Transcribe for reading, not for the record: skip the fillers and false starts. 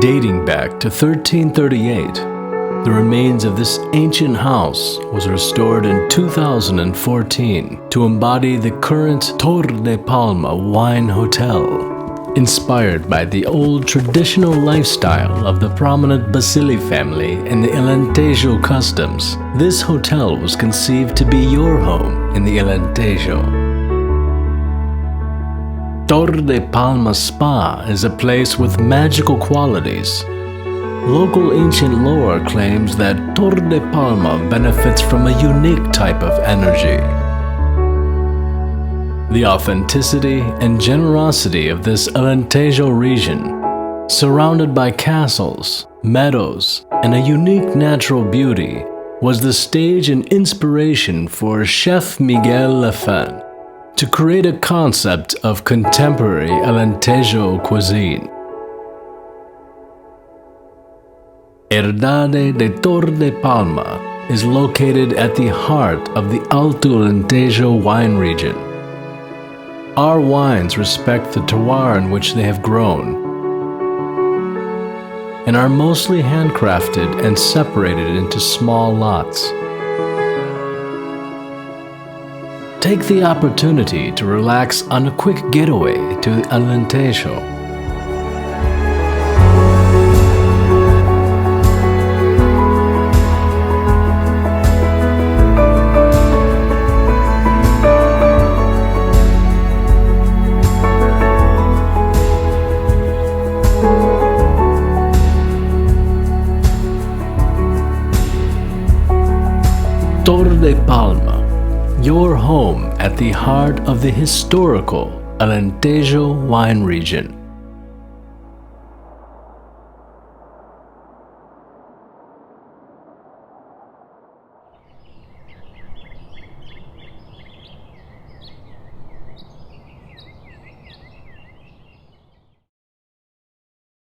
Dating back to 1338, the remains of this ancient house was restored in 2014 to embody the current Torre de Palma wine hotel. Inspired by the old traditional lifestyle of the prominent Basili family and the Alentejo customs, this hotel was conceived to be your home in the Alentejo. Torre de Palma Spa is a place with magical qualities. Local ancient lore claims that Torre de Palma benefits from a unique type of energy. The authenticity and generosity of this Alentejo region, surrounded by castles, meadows, and a unique natural beauty, was the stage and inspiration for Chef Miguel Lafan to create a concept of contemporary Alentejo cuisine. Herdade de Torre de Palma is located at the heart of the Alto Alentejo wine region. Our wines respect the terroir in which they have grown and are mostly handcrafted and separated into small lots. Take the opportunity to relax on a quick getaway to Alentejo. Torre de Palma, your home at the heart of the historical Alentejo wine region.